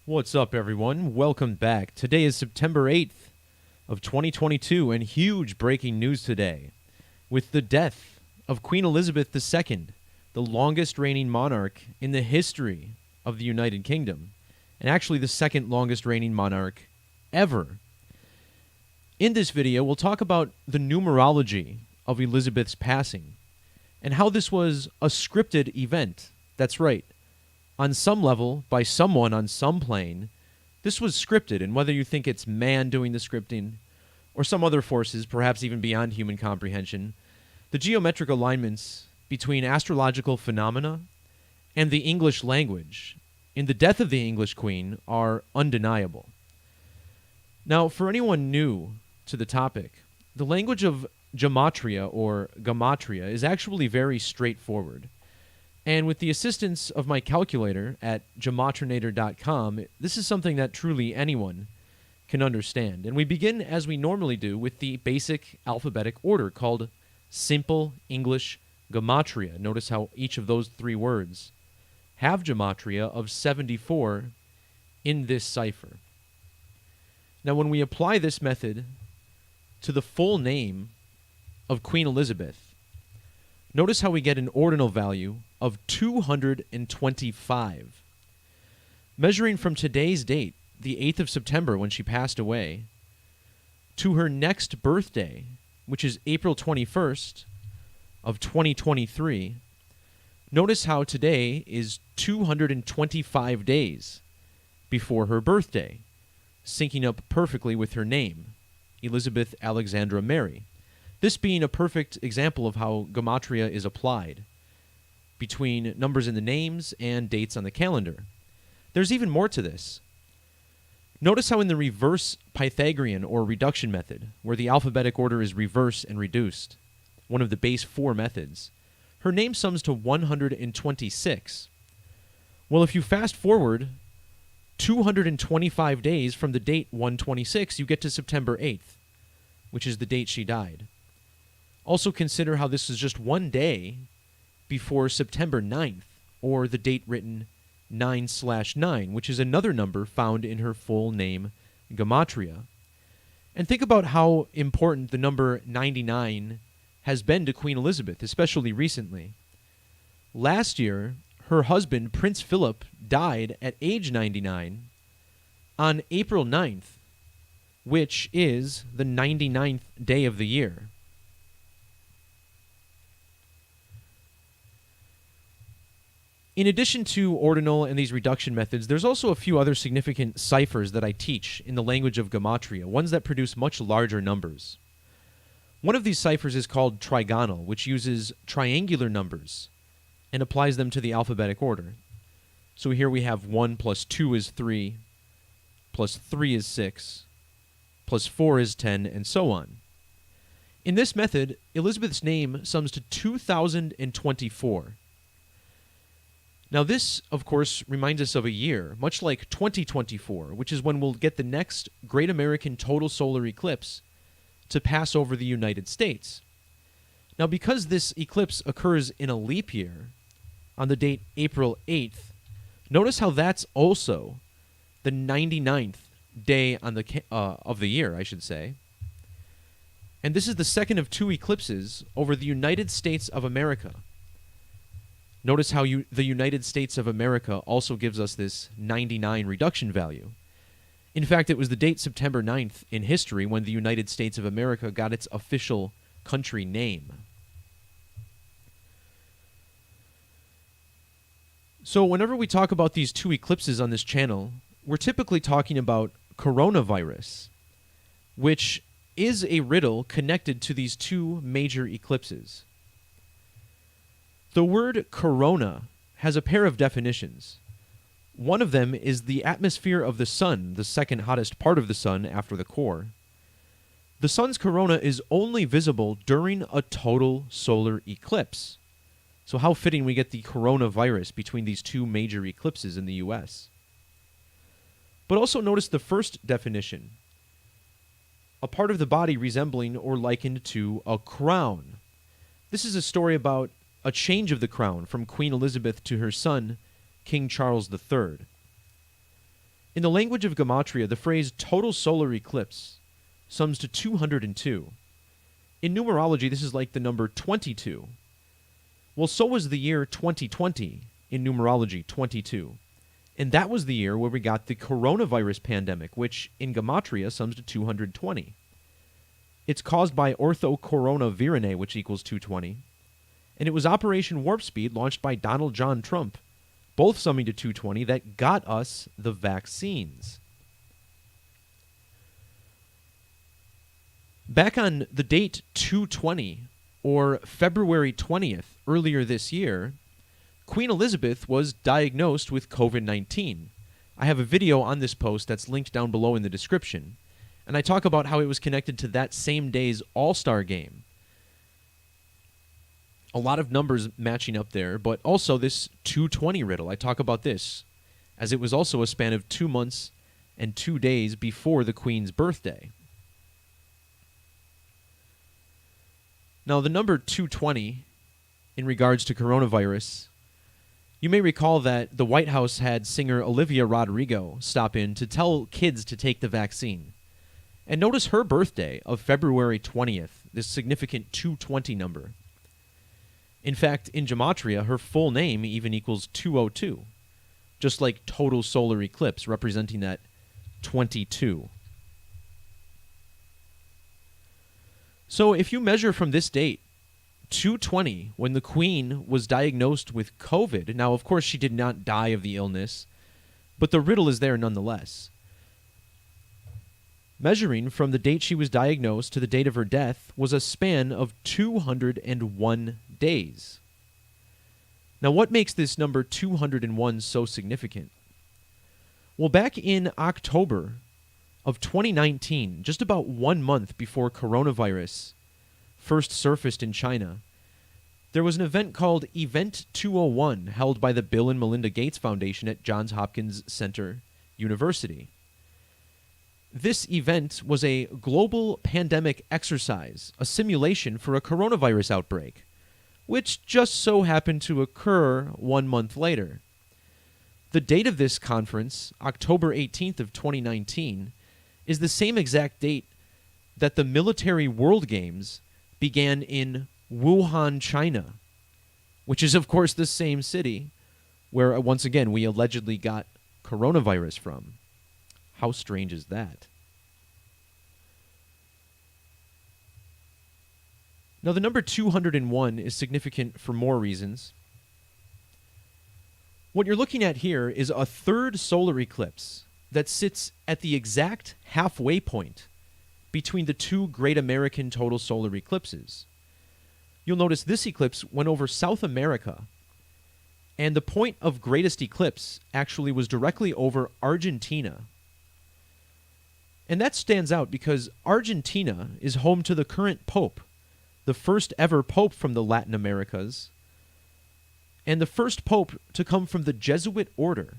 What's up, everyone? Welcome back. Today is September 8th of 2022, and huge breaking news today with the death of Queen Elizabeth II, the longest reigning monarch in the history of the United Kingdom, and actually the second longest reigning monarch ever. In this video, we'll talk about the numerology of Elizabeth's passing and how this was a scripted event. That's right. On some level, by someone on some plane, this was scripted, and whether you think it's man doing the scripting or some other forces, perhaps even beyond human comprehension, the geometric alignments between astrological phenomena and the English language in the death of the English queen are undeniable. Now, for anyone new to the topic, the language of Gematria or Gematria is actually very straightforward. And with the assistance of my calculator at gematrinator.com, this is something that truly anyone can understand. And we begin, as we normally do, with the basic alphabetic order called Simple English Gematria. Notice how each of those three words have gematria of 74 in this cipher. Now, when we apply this method to the full name of Queen Elizabeth, notice how we get an ordinal value of 225. Measuring from today's date, the 8th of September when she passed away, to her next birthday, which is April 21st of 2023, notice how today is 225 days before her birthday, syncing up perfectly with her name, Elizabeth Alexandra Mary. This being a perfect example of how Gematria is applied between numbers in the names and dates on the calendar. There's even more to this. Notice how in the reverse Pythagorean or reduction method, where the alphabetic order is reversed and reduced, one of the base 4 methods, her name sums to 126. Well, if you fast forward 225 days from the date 126, you get to September 8th, which is the date she died. Also consider how this is just one day before September 9th, or the date written 9/9, which is another number found in her full name, Gematria. And think about how important the number 99 has been to Queen Elizabeth, especially recently. Last year, her husband, Prince Philip, died at age 99 on April 9th, which is the 99th day of the year. In addition to ordinal and these reduction methods, there's also a few other significant ciphers that I teach in the language of Gematria, ones that produce much larger numbers. One of these ciphers is called trigonal, which uses triangular numbers and applies them to the alphabetic order. So here we have 1 plus 2 is 3, plus 3 is 6, plus 4 is 10, and so on. In this method, Elizabeth's name sums to 2024. Now this, of course, reminds us of a year, much like 2024, which is when we'll get the next Great American Total Solar Eclipse to pass over the United States. Now because this eclipse occurs in a leap year, on the date April 8th, notice how that's also the 99th day on of the year, I should say. And this is the second of 2 eclipses over the United States of America. Notice how the United States of America also gives us this 99 reduction value. In fact, it was the date September 9th in history when the United States of America got its official country name. So whenever we talk about these 2 eclipses on this channel, we're typically talking about coronavirus, which is a riddle connected to these 2 major eclipses. The word corona has a pair of definitions. One of them is the atmosphere of the sun, the second hottest part of the sun after the core. The sun's corona is only visible during a total solar eclipse. So how fitting we get the coronavirus between these 2 major eclipses in the US. But also notice the first definition, a part of the body resembling or likened to a crown. This is a story about a change of the crown from Queen Elizabeth to her son, King Charles III. In the language of Gematria, the phrase total solar eclipse sums to 202. In numerology, this is like the number 22. Well, so was the year 2020 in numerology, 22. And that was the year where we got the coronavirus pandemic, which in Gematria sums to 220. It's caused by Orthocorona Virinae, which equals 220. And it was Operation Warp Speed, launched by Donald John Trump, both summing to 220, that got us the vaccines. Back on the date 220, or February 20th, earlier this year, Queen Elizabeth was diagnosed with COVID-19. I have a video on this post that's linked down below in the description, and I talk about how it was connected to that same day's All-Star game. A lot of numbers matching up there, but also this 220 riddle. I talk about this, as it was also a span of 2 months and 2 days before the Queen's birthday. Now, the number 220, in regards to coronavirus, you may recall that the White House had singer Olivia Rodrigo stop in to tell kids to take the vaccine. And notice her birthday of February 20th, this significant 220 number. In fact, in Gematria, her full name even equals 202, just like total solar eclipse, representing that 22. So if you measure from this date, 220, when the Queen was diagnosed with COVID, now of course she did not die of the illness, but the riddle is there nonetheless. Measuring from the date she was diagnosed to the date of her death was a span of 201 days. Now, what makes this number 201 so significant? Well, back in October of 2019, just about 1 month before coronavirus first surfaced in China, there was an event called Event 201 held by the Bill and Melinda Gates Foundation at Johns Hopkins Center University. This event was a global pandemic exercise, a simulation for a coronavirus outbreak, which just so happened to occur 1 month later. The date of this conference, October 18th of 2019, is the same exact date that the Military World Games began in Wuhan, China, which is, of course, the same city where, once again, we allegedly got coronavirus from. How strange is that? Now, the number 201 is significant for more reasons. What you're looking at here is a third solar eclipse that sits at the exact halfway point between the two great American total solar eclipses. You'll notice this eclipse went over South America, and the point of greatest eclipse actually was directly over Argentina. And that stands out because Argentina is home to the current pope, the first ever pope from the Latin Americas, and the first pope to come from the Jesuit order.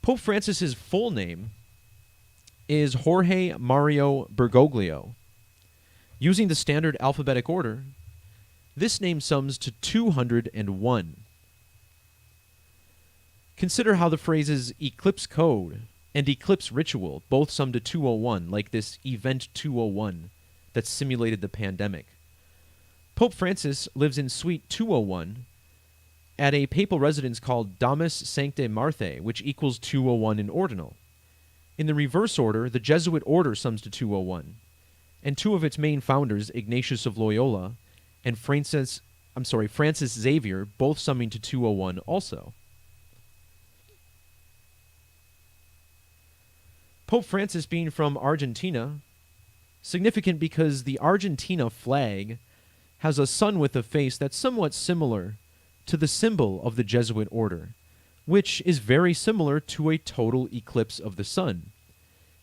Pope Francis's full name is Jorge Mario Bergoglio. Using the standard alphabetic order, this name sums to 201. Consider how the phrases eclipse code and eclipse ritual both sum to 201, like this Event 201 that simulated the pandemic. Pope Francis lives in Suite 201 at a papal residence called Domus Sanctae Marthae, which equals 201 in ordinal. In the reverse order, the Jesuit order sums to 201, and two of its main founders, Ignatius of Loyola and Francis Xavier, both summing to 201 also. Pope Francis being from Argentina, significant because the Argentina flag has a sun with a face that's somewhat similar to the symbol of the Jesuit order, which is very similar to a total eclipse of the sun.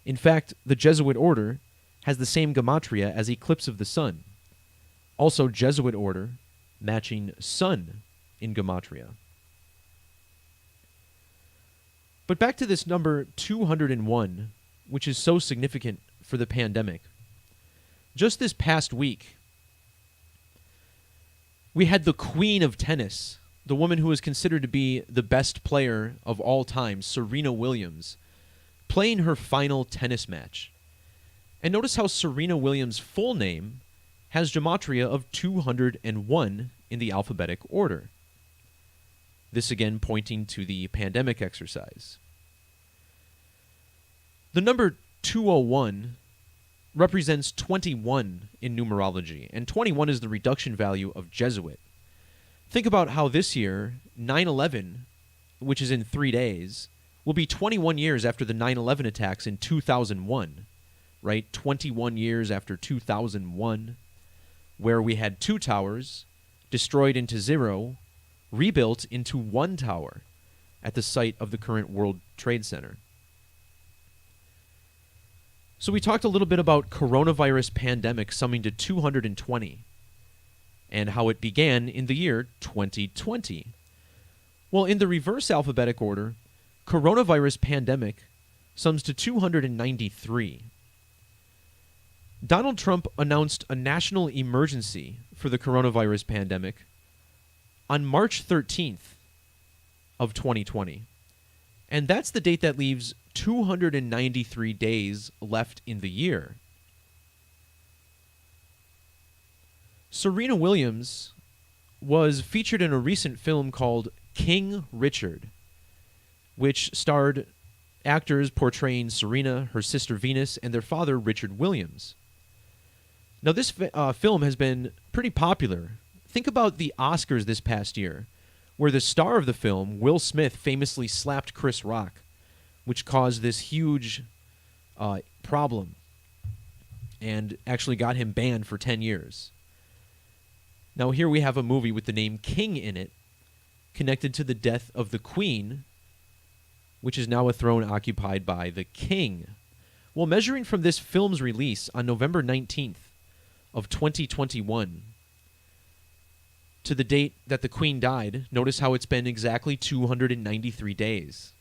In fact, the Jesuit order has the same gematria as eclipse of the sun. Also, Jesuit order matching sun in gematria. But back to this number 201, which is so significant for the pandemic. Just this past week, we had the queen of tennis, the woman who is considered to be the best player of all time, Serena Williams, playing her final tennis match. And notice how Serena Williams' full name has Gematria of 201 in the alphabetic order. This again pointing to the pandemic exercise. The number 201 represents 21 in numerology, and 21 is the reduction value of Jesuit. Think about how this year, 9/11, which is in 3 days, will be 21 years after the 9/11 attacks in 2001, right? 21 years after 2001, where we had 2 towers destroyed into 0, rebuilt into 1 tower at the site of the current World Trade Center. So we talked a little bit about coronavirus pandemic summing to 220 and how it began in the year 2020. Well, in the reverse alphabetic order, coronavirus pandemic sums to 293. Donald Trump announced a national emergency for the coronavirus pandemic on March 13th of 2020. And that's the date that leaves 293 days left in the year. Serena Williams was featured in a recent film called King Richard, which starred actors portraying Serena, her sister Venus, and their father Richard Williams. Now, this film has been pretty popular. Think about the Oscars this past year, where the star of the film, Will Smith, famously slapped Chris Rock, which caused this huge problem and actually got him banned for 10 years. Now, here we have a movie with the name King in it, connected to the death of the Queen, which is now a throne occupied by the King. Well, measuring from this film's release on November 19th of 2021 to the date that the Queen died, notice how it's been exactly 293 days,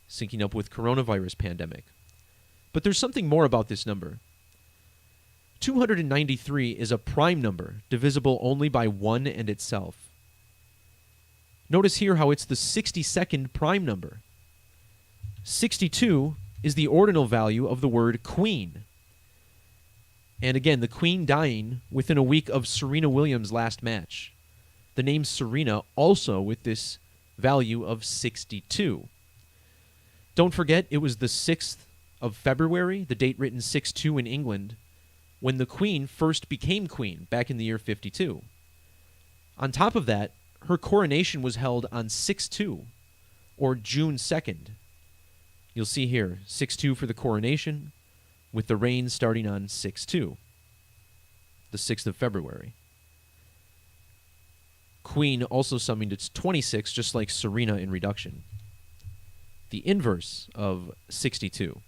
syncing up with coronavirus pandemic. But there's something more about this number. 293 is a prime number, divisible only by 1 and itself. Notice here how it's the 62nd prime number. 62 is the ordinal value of the word queen. And again, the Queen dying within a week of Serena Williams' last match. The name Serena also with this value of 62. Don't forget, it was the 6th of February, the date written 6-2 in England, when the Queen first became queen back in the year 52. On top of that, her coronation was held on 6-2, or June 2nd. You'll see here, 6-2 for the coronation, with the reign starting on 6-2, the 6th of February. Queen also summoned its 26, just like Serena in reduction. The inverse of 62.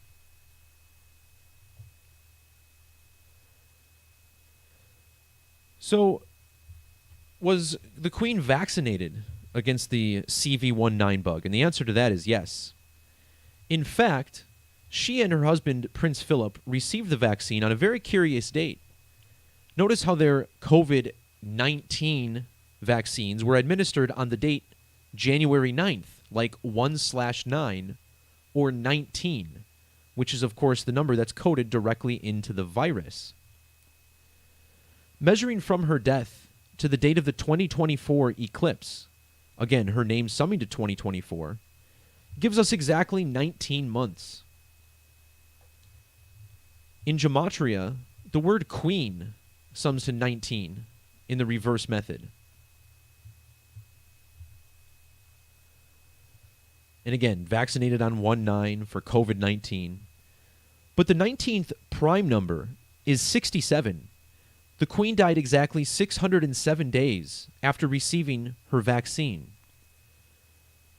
So, was the Queen vaccinated against the CV19 bug? And the answer to that is yes. In fact, she and her husband, Prince Philip, received the vaccine on a very curious date. Notice how their COVID-19 vaccines were administered on the date January 9th, like 1/9 or 19, which is, of course, the number that's coded directly into the virus. Measuring from her death to the date of the 2024 eclipse, again, her name summing to 2024, gives us exactly 19 months. In Gematria, the word queen sums to 19 in the reverse method. And again, vaccinated on 1/9 for COVID-19. But the 19th prime number is 67. The Queen died exactly 607 days after receiving her vaccine.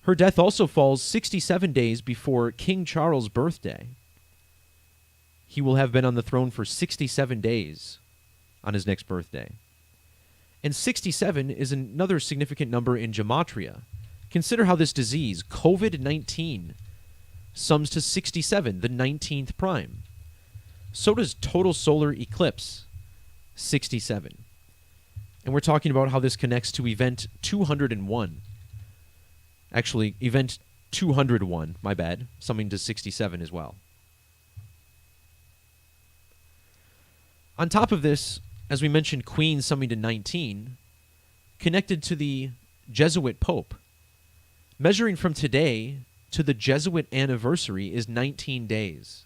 Her death also falls 67 days before King Charles' birthday. He will have been on the throne for 67 days on his next birthday. And 67 is another significant number in Gematria. Consider how this disease, COVID-19, sums to 67, the 19th prime. So does total solar eclipse, 67. And we're talking about how this connects to event 201. Actually, event 201, my bad, summing to 67 as well. On top of this, as we mentioned, Queen summing to 19, connected to the Jesuit Pope. Measuring from today to the Jesuit anniversary is 19 days.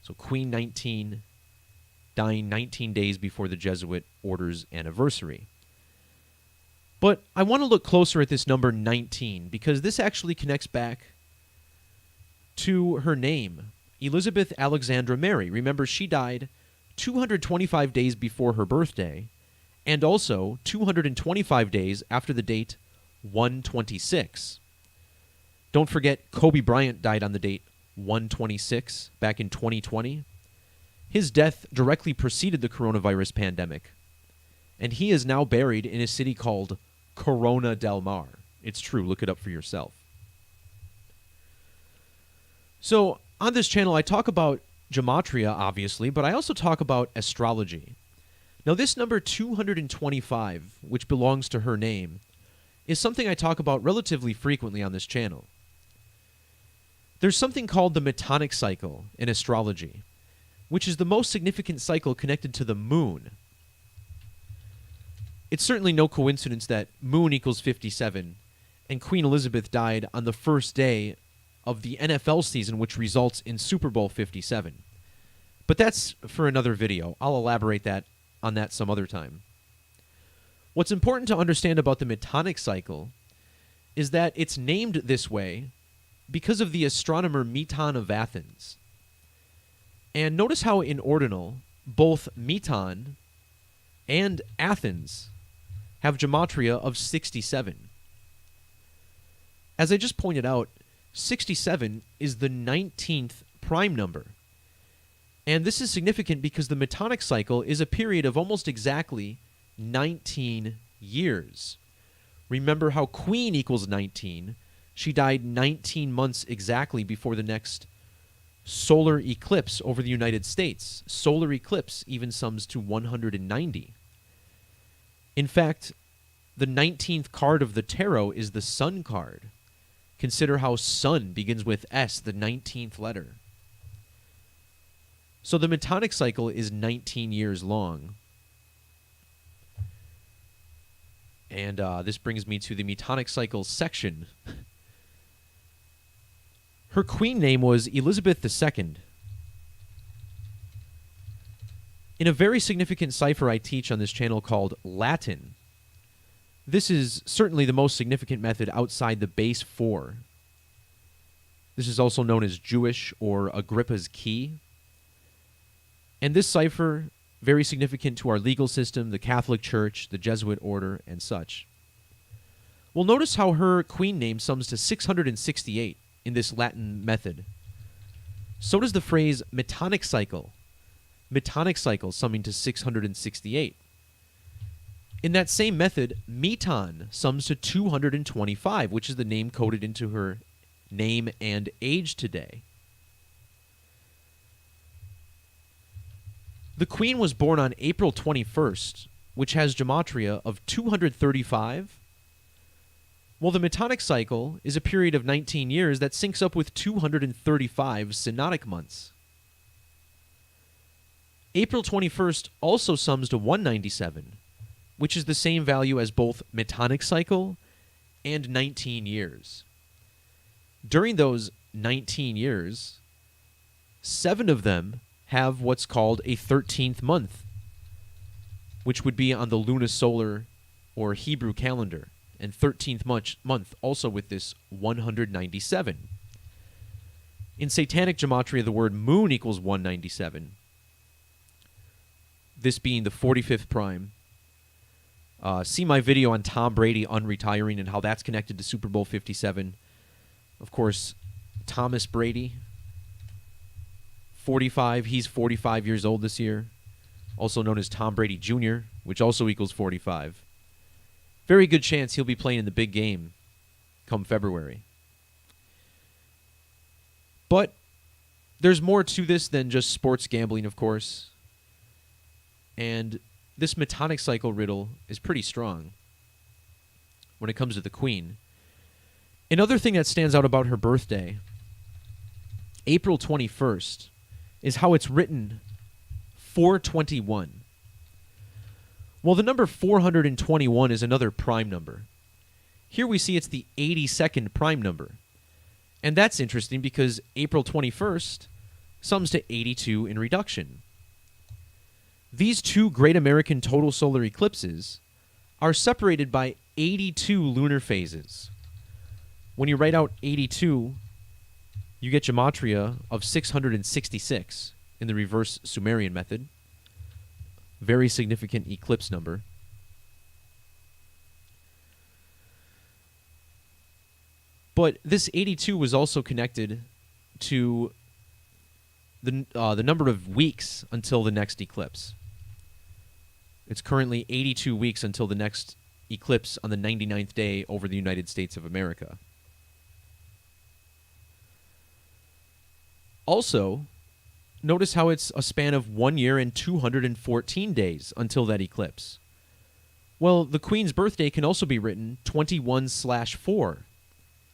So Queen 19, dying 19 days before the Jesuit order's anniversary. But I want to look closer at this number 19 because this actually connects back to her name, Elizabeth Alexandra Mary. Remember, she died 225 days before her birthday and also 225 days after the date 126. Don't forget, Kobe Bryant died on the date 126 back in 2020. His death directly preceded the coronavirus pandemic, and he is now buried in a city called Corona del Mar. It's true. Look it up for yourself. So on this channel, I talk about Gematria, obviously, but I also talk about astrology. Now, this number 225, which belongs to her name, is something I talk about relatively frequently on this channel. There's something called the Metonic cycle in astrology, which is the most significant cycle connected to the moon. It's certainly no coincidence that moon equals 57, and Queen Elizabeth died on the first day of the NFL season, which results in Super Bowl 57. But that's for another video. I'll elaborate on that some other time. What's important to understand about the Metonic cycle is that it's named this way because of the astronomer Meton of Athens. And notice how in ordinal, both Meton and Athens have gematria of 67. As I just pointed out, 67 is the 19th prime number. And this is significant because the Metonic cycle is a period of almost exactly 19 years. Remember how Queen equals 19. She died 19 months exactly before the next solar eclipse over the United States. Solar eclipse even sums to 190. In fact, the 19th card of the tarot is the Sun card. Consider how Sun begins with S, the 19th letter. So the Metonic cycle is 19 years long. And this brings me to the Metonic cycle section. Her queen name was Elizabeth II. In a very significant cipher I teach on this channel called Latin, this is certainly the most significant method outside the base 4. This is also known as Jewish or Agrippa's key. And this cipher, very significant to our legal system, the Catholic Church, the Jesuit order, and such. Well, notice how her queen name sums to 668 in this Latin method. So does the phrase Metonic cycle. Metonic cycle summing to 668. In that same method, Meton sums to 225, which is the name coded into her name and age today. The Queen was born on April 21st, which has gematria of 235. Well, the Metonic cycle is a period of 19 years that syncs up with 235 synodic months. April 21st also sums to 197, which is the same value as both Metonic cycle and 19 years. During those 19 years, 7 of them have what's called a 13th month, which would be on the lunisolar or Hebrew calendar, and 13th month also with this 197. In Satanic gematria, the word moon equals 197, this being the 45th prime. See my video on Tom Brady unretiring and how that's connected to Super Bowl 57. Of course, Thomas Brady, 45. He's 45 years old this year, also known as Tom Brady Jr., which also equals 45. Very good chance he'll be playing in the big game come February. But there's more to this than just sports gambling, of course. And this Metonic cycle riddle is pretty strong when it comes to the Queen. Another thing that stands out about her birthday, April 21st, is how it's written 421. Well, the number 421 is another prime number. Here we see it's the 82nd prime number. And that's interesting because April 21st sums to 82 in reduction. These two great American total solar eclipses are separated by 82 lunar phases. When you write out 82, you get Gematria of 666 in the reverse Sumerian method. Very significant eclipse number. But this 82 was also connected to the number of weeks until the next eclipse. It's currently 82 weeks until the next eclipse on the 99th day over the United States of America. Also, notice how it's a span of 1 year and 214 days until that eclipse. Well, the Queen's birthday can also be written 21/4,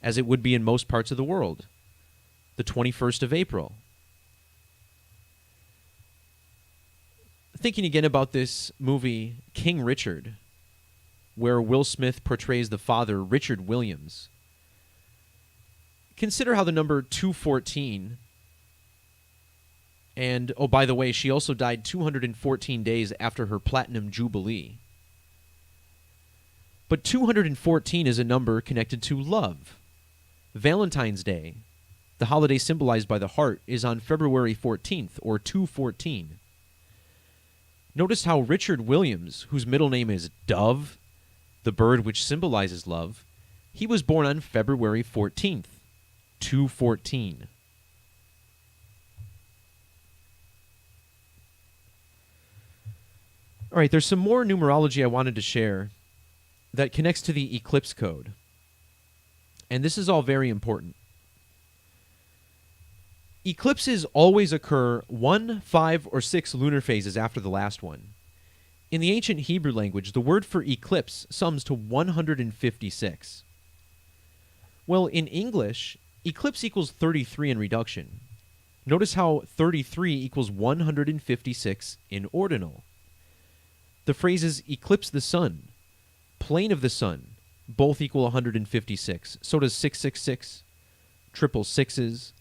as it would be in most parts of the world, the 21st of April. Thinking again about this movie, King Richard, where Will Smith portrays the father, Richard Williams. Consider how the number 214, and, oh, by the way, she also died 214 days after her Platinum Jubilee. But 214 is a number connected to love. Valentine's Day, the holiday symbolized by the heart, is on February 14th, or 214. Notice how Richard Williams, whose middle name is Dove, the bird which symbolizes love, he was born on February 14th, 214. All right, there's some more numerology I wanted to share that connects to the eclipse code. And this is all very important. Eclipses always occur 1, 5, or 6 lunar phases after the last one. In the ancient Hebrew language, the word for eclipse sums to 156. Well, in English, eclipse equals 33 in reduction. Notice how 33 equals 156 in ordinal. The phrases eclipse the sun, plane of the sun, both equal 156. So does 666, triple sixes.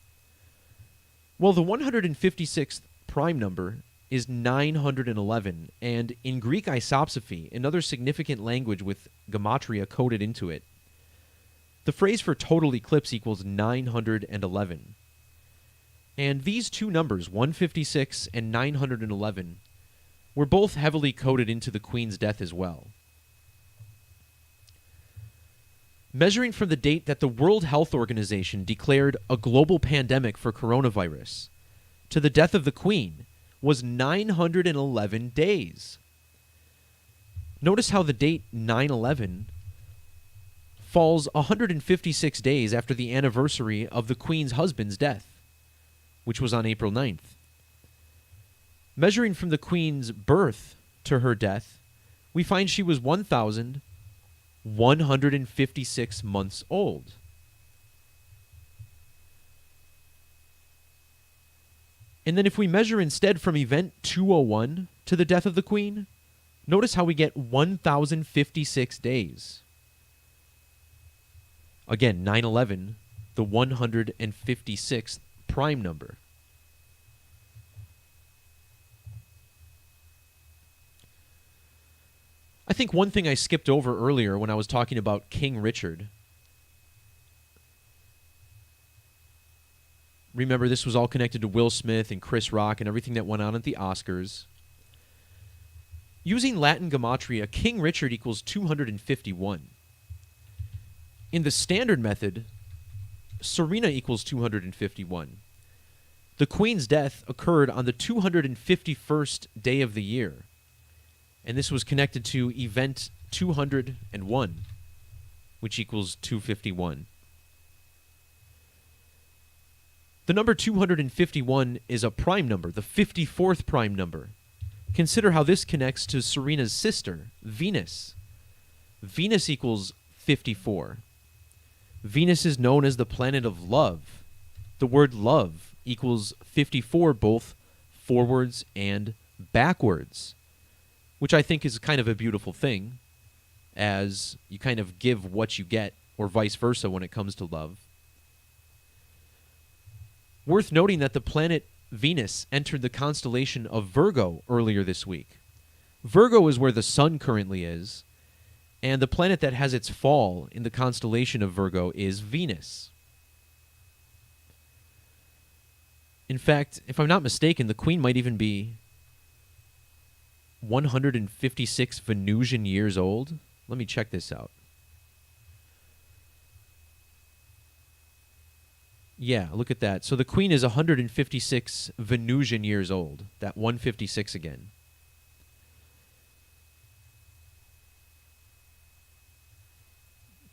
Well, the 156th prime number is 911, and in Greek isopsephy, another significant language with Gematria coded into it, the phrase for total eclipse equals 911. And these two numbers, 156 and 911, were both heavily coded into the Queen's death as well. Measuring from the date that the World Health Organization declared a global pandemic for coronavirus to the death of the Queen was 911 days. Notice how the date 9/11 falls 156 days after the anniversary of the Queen's husband's death, which was on April 9th. Measuring from the Queen's birth to her death, we find she was 1,156 months old. And then if we measure instead from event 201 to the death of the Queen, notice how we get 1,056 days. Again, 9/11, the 156th prime number. I think one thing I skipped over earlier when I was talking about King Richard. Remember, this was all connected to Will Smith and Chris Rock and everything that went on at the Oscars. Using Latin Gematria, King Richard equals 251. In the standard method, Serena equals 251. The Queen's death occurred on the 251st day of the year, and this was connected to event 201, which equals 251. The number 251 is a prime number, the 54th prime number. Consider how this connects to Serena's sister, Venus. Venus equals 54. Venus is known as the planet of love. The word love equals 54 both forwards and backwards, which I think is kind of a beautiful thing, as you kind of give what you get, or vice versa when it comes to love. Worth noting that the planet Venus entered the constellation of Virgo earlier this week. Virgo is where the sun currently is, and the planet that has its fall in the constellation of Virgo is Venus. In fact, if I'm not mistaken, the Queen might even be 156 Venusian years old. Let me check this out. Yeah, look at that. So the Queen is 156 Venusian years old. That 156 again.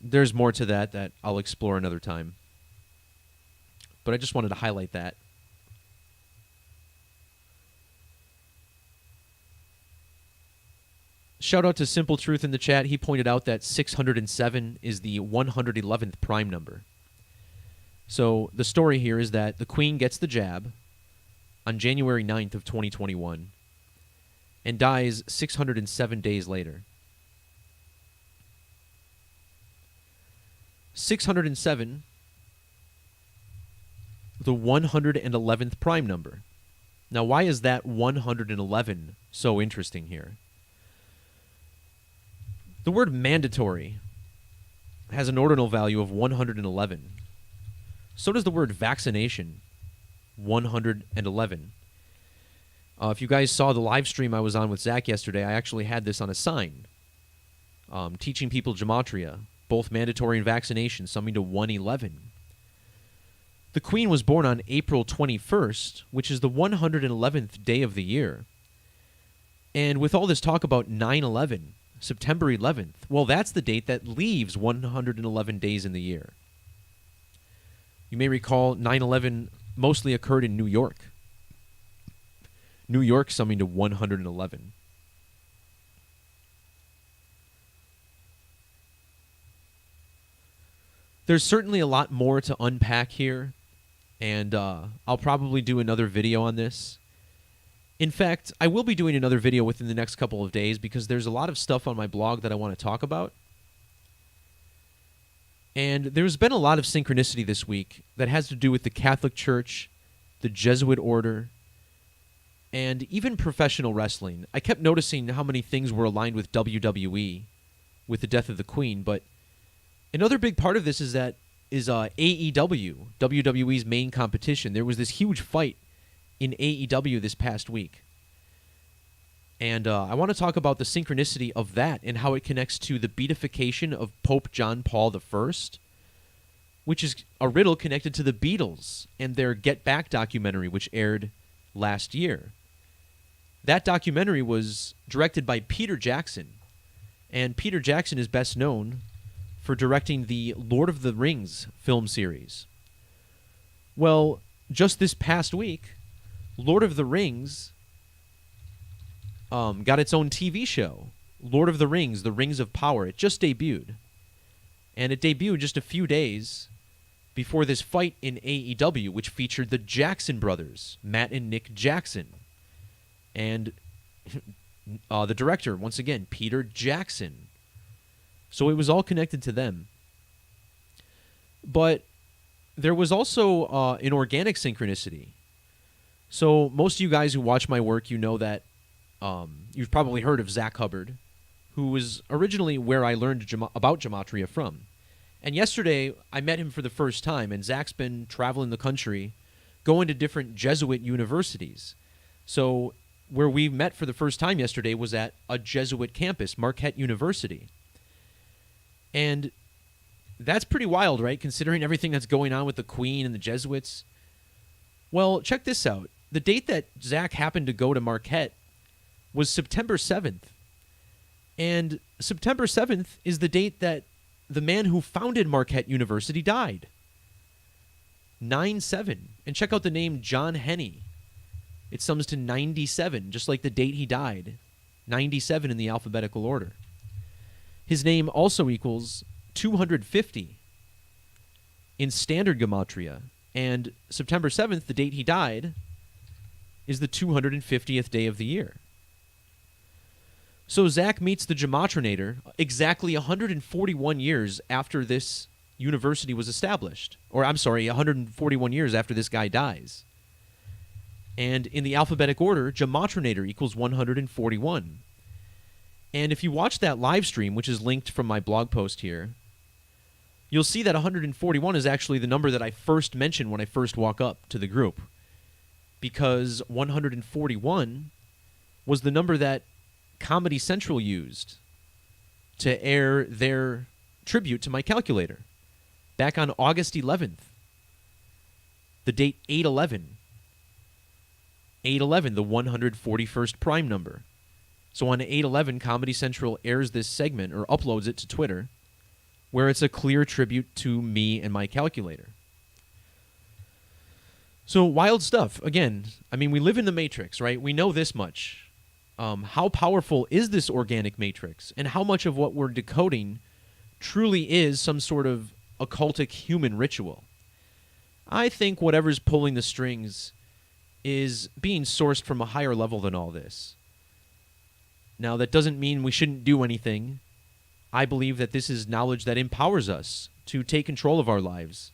There's more to that I'll explore another time. But I just wanted to highlight that. Shout out to Simple Truth in the chat. He pointed out that 607 is the 111th prime number. So the story here is that the Queen gets the jab on January 9th of 2021 and dies 607 days later. 607, the 111th prime number. Now, why is that 111 so interesting here? The word mandatory has an ordinal value of 111. So does the word vaccination, 111. If you guys saw the live stream I was on with Zach yesterday, I actually had this on a sign, teaching people Gematria, both mandatory and vaccination, summing to 111. The Queen was born on April 21st, which is the 111th day of the year. And with all this talk about 9/11, September 11th, well, that's the date that leaves 111 days in the year. You may recall 9/11 mostly occurred in New York. New York summing to 111. There's certainly a lot more to unpack here, and I'll probably do another video on this. In fact, I will be doing another video within the next couple of days because there's a lot of stuff on my blog that I want to talk about. And there's been a lot of synchronicity this week that has to do with the Catholic Church, the Jesuit order, and even professional wrestling. I kept noticing how many things were aligned with WWE with the death of the Queen, but another big part of this is AEW, WWE's main competition. There was this huge fight in AEW this past week. And I want to talk about the synchronicity of that and how it connects to the beatification of Pope John Paul I, which is a riddle connected to the Beatles and their Get Back documentary, which aired last year. That documentary was directed by Peter Jackson, and Peter Jackson is best known for directing the Lord of the Rings film series. Well, just this past week, Lord of the Rings got its own TV show, Lord of the Rings, The Rings of Power. It just debuted. And it debuted just a few days before this fight in AEW, which featured the Jackson brothers, Matt and Nick Jackson. And the director, once again, Peter Jackson. So it was all connected to them. But there was also an organic synchronicity. So most of you guys who watch my work, you know that you've probably heard of Zach Hubbard, who was originally where I learned about Gematria from. And yesterday, I met him for the first time, and Zach's been traveling the country, going to different Jesuit universities. So where we met for the first time yesterday was at a Jesuit campus, Marquette University. And that's pretty wild, right, considering everything that's going on with the Queen and the Jesuits. Well, check this out. The date that Zach happened to go to Marquette was September 7th. And September 7th is the date that the man who founded Marquette University died. 9/7. And check out the name John Henney. It sums to 97, just like the date he died. 97 in the alphabetical order. His name also equals 250. in standard Gematria. And September 7th, the date he died, is the 250th day of the year. So Zach meets the Gematrinator exactly 141 years after this university was established. Or, I'm sorry, 141 years after this guy dies. And in the alphabetic order, Gematrinator equals 141. And if you watch that live stream, which is linked from my blog post here, you'll see that 141 is actually the number that I first mentioned when I first walk up to the group. Because 141 was the number that Comedy Central used to air their tribute to my calculator back on August 11th. The date 8/11. 8/11, the 141st prime number. So on 8/11, Comedy Central airs this segment or uploads it to Twitter where it's a clear tribute to me and my calculator. So wild stuff. Again, I mean, we live in the Matrix, right? We know this much. How powerful is this organic matrix? And how much of what we're decoding truly is some sort of occultic human ritual? I think whatever's pulling the strings is being sourced from a higher level than all this. Now, that doesn't mean we shouldn't do anything. I believe that this is knowledge that empowers us to take control of our lives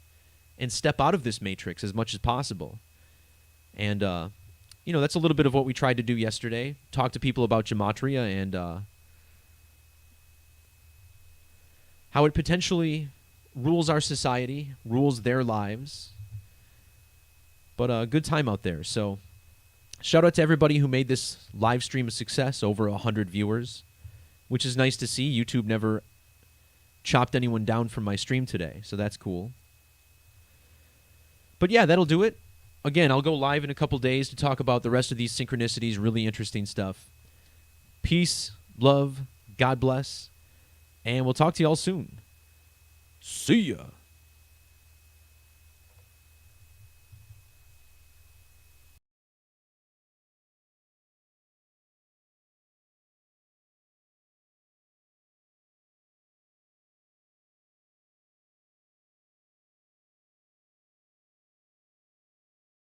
and step out of this matrix as much as possible. And, that's a little bit of what we tried to do yesterday. Talk to people about Gematria and how it potentially rules our society, rules their lives. But a good time out there. So shout out to everybody who made this live stream a success, over 100 viewers, which is nice to see. YouTube never chopped anyone down from my stream today, so that's cool. But yeah, that'll do it. Again, I'll go live in a couple days to talk about the rest of these synchronicities, really interesting stuff. Peace, love, God bless, and we'll talk to y'all soon. See ya.